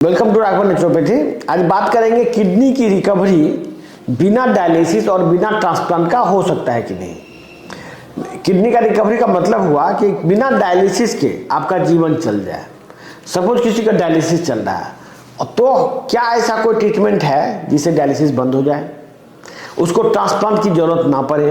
Welcome to Raghavan naturopathy. आज बात करेंगे किडनी की रिकवरी बिना डायलिसिस और बिना ट्रांसप्लांट का हो सकता है कि नहीं। किडनी का रिकवरी का मतलब हुआ कि बिना डायलिसिस के आपका जीवन चल जाए। सपोज किसी का डायलिसिस चल रहा है, तो क्या ऐसा कोई ट्रीटमेंट है जिससे डायलिसिस बंद हो जाए, उसको ट्रांसप्लांट की जरूरत ना पड़े,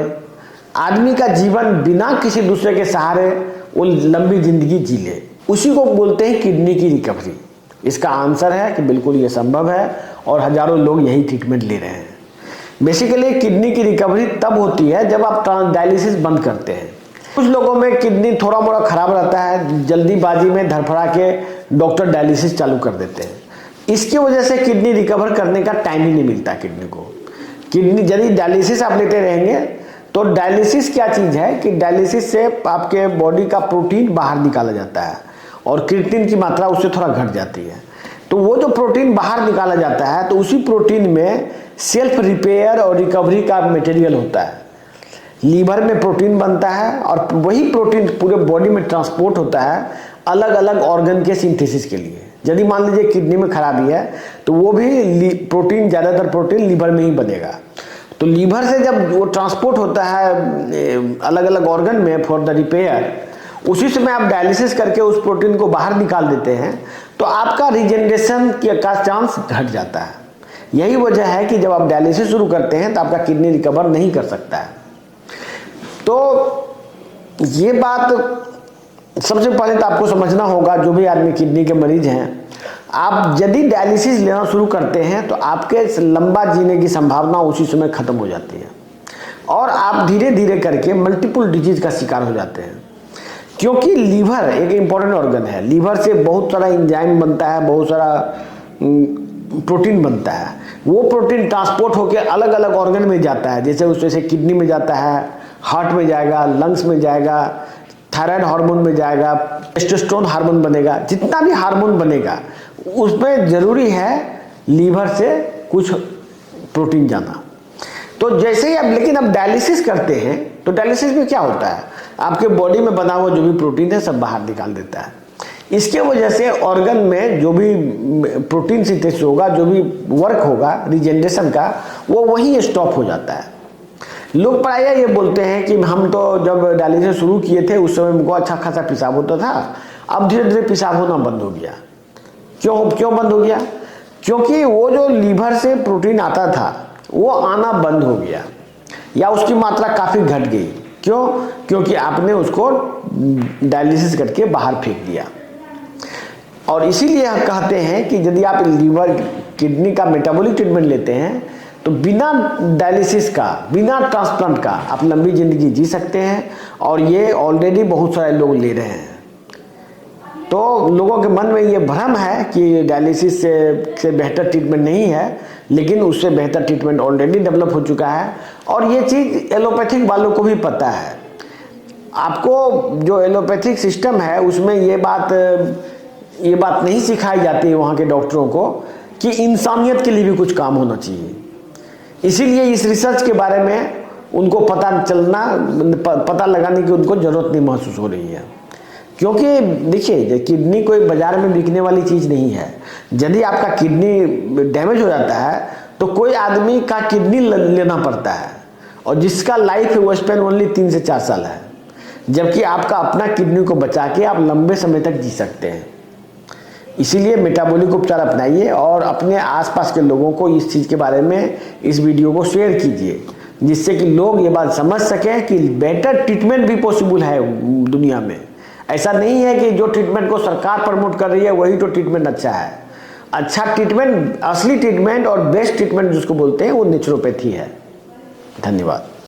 आदमी का जीवन बिना किसी दूसरे के सहारे वो लंबी जिंदगी जी ले, उसी को बोलते हैं किडनी की रिकवरी। इसका आंसर है कि बिल्कुल ये संभव है और हजारों लोग यही ट्रीटमेंट ले रहे हैं। बेसिकली किडनी की रिकवरी तब होती है जब आप डायलिसिस बंद करते हैं। कुछ लोगों में किडनी थोड़ा मोड़ा खराब रहता है, जल्दीबाजी में धड़फड़ा के डॉक्टर डायलिसिस चालू कर देते हैं। इसकी वजह से किडनी रिकवर करने का टाइम ही नहीं मिलता किडनी को। किडनी यदि डायलिसिस आप लेते रहेंगे तो डायलिसिस क्या चीज़ है कि डायलिसिस से आपके बॉडी का प्रोटीन बाहर निकाला जाता है और क्रिएटिनिन की मात्रा उससे थोड़ा घट जाती है। तो वो जो प्रोटीन बाहर निकाला जाता है तो उसी प्रोटीन में सेल्फ रिपेयर और रिकवरी का मटेरियल होता है। लीवर में प्रोटीन बनता है और वही प्रोटीन पूरे बॉडी में ट्रांसपोर्ट होता है अलग अलग ऑर्गन के सिंथेसिस के लिए। यदि मान लीजिए किडनी में खराबी है तो वो भी प्रोटीन, ज़्यादातर प्रोटीन लीवर में ही बनेगा। तो लीवर से जब वो ट्रांसपोर्ट होता है अलग अलग ऑर्गन में फॉर द रिपेयर, उसी समय आप डायलिसिस करके उस प्रोटीन को बाहर निकाल देते हैं तो आपका रिजेनरेशन का चांस घट जाता है। यही वजह है कि जब आप डायलिसिस शुरू करते हैं तो आपका किडनी रिकवर नहीं कर सकता है। तो ये बात सबसे पहले तो आपको समझना होगा, जो भी आदमी किडनी के मरीज हैं, आप यदि डायलिसिस लेना शुरू करते हैं तो आपके लंबा जीने की संभावना उसी समय खत्म हो जाती है और आप धीरे धीरे करके मल्टीपल डिजीज का शिकार हो जाते हैं। क्योंकि लीवर एक इम्पॉर्टेंट ऑर्गन है, लीवर से बहुत सारा एंजाइम बनता है, बहुत सारा प्रोटीन बनता है। वो प्रोटीन ट्रांसपोर्ट होकर अलग अलग ऑर्गन में जाता है, जैसे उसमें से किडनी में जाता है, हार्ट में जाएगा, लंग्स में जाएगा, थायराइड हार्मोन में जाएगा, टेस्टोस्टेरोन हार्मोन बनेगा। जितना भी हार्मोन बनेगा उसमें जरूरी है लीवर से कुछ प्रोटीन जाना। तो जैसे ही आप लेकिन अब डायलिसिस करते हैं तो डायलिसिस में क्या होता है, आपके बॉडी में बना हुआ जो भी प्रोटीन है सब बाहर निकाल देता है। इसके वजह से ऑर्गन में जो भी प्रोटीन सिंथेसिस होगा, जो भी वर्क होगा रिजेनरेशन का, वो वहीं स्टॉप हो जाता है। लोग प्रायः ये बोलते हैं कि हम तो जब डायलिसिस शुरू किए थे उस समय हमको अच्छा खासा पेशाब होता था, अब धीरे धीरे पेशाब होना बंद हो गया। क्यों बंद हो गया? क्योंकि वो जो लीवर से प्रोटीन आता था वो आना बंद हो गया या उसकी मात्रा काफ़ी घट गई। क्यों? क्योंकि आपने उसको डायलिसिस करके बाहर फेंक दिया। और इसीलिए हम कहते हैं कि यदि आप लीवर किडनी का मेटाबॉलिक ट्रीटमेंट लेते हैं तो बिना डायलिसिस का, बिना ट्रांसप्लांट का आप लंबी जिंदगी जी सकते हैं और ये ऑलरेडी बहुत सारे लोग ले रहे हैं। तो लोगों के मन में ये भ्रम है कि डायलिसिस से बेहतर ट्रीटमेंट नहीं है, लेकिन उससे बेहतर ट्रीटमेंट ऑलरेडी डेवलप हो चुका है और ये चीज़ एलोपैथिक वालों को भी पता है। आपको जो एलोपैथिक सिस्टम है उसमें ये बात नहीं सिखाई जाती है वहाँ के डॉक्टरों को कि इंसानियत के लिए भी कुछ काम होना चाहिए। इसीलिए इस रिसर्च के बारे में उनको पता लगाने की उनको ज़रूरत नहीं महसूस हो रही है। क्योंकि देखिए, किडनी कोई बाजार में बिकने वाली चीज़ नहीं है। यदि आपका किडनी डैमेज हो जाता है तो कोई आदमी का किडनी लेना पड़ता है और जिसका लाइफ वो स्पेन ओनली 3 से 4 साल है, जबकि आपका अपना किडनी को बचा के आप लंबे समय तक जी सकते हैं। इसीलिए मेटाबॉलिक उपचार अपनाइए और अपने आसपास के लोगों को इस चीज़ के बारे में इस वीडियो को शेयर कीजिए, जिससे कि लोग ये बात समझ सकें कि बेटर ट्रीटमेंट भी पॉसिबल है दुनिया में। ऐसा नहीं है कि जो ट्रीटमेंट को सरकार प्रमोट कर रही है वही तो ट्रीटमेंट अच्छा है। अच्छा ट्रीटमेंट, असली ट्रीटमेंट और बेस्ट ट्रीटमेंट जिसको बोलते हैं वो नेचुरोपैथी है। धन्यवाद।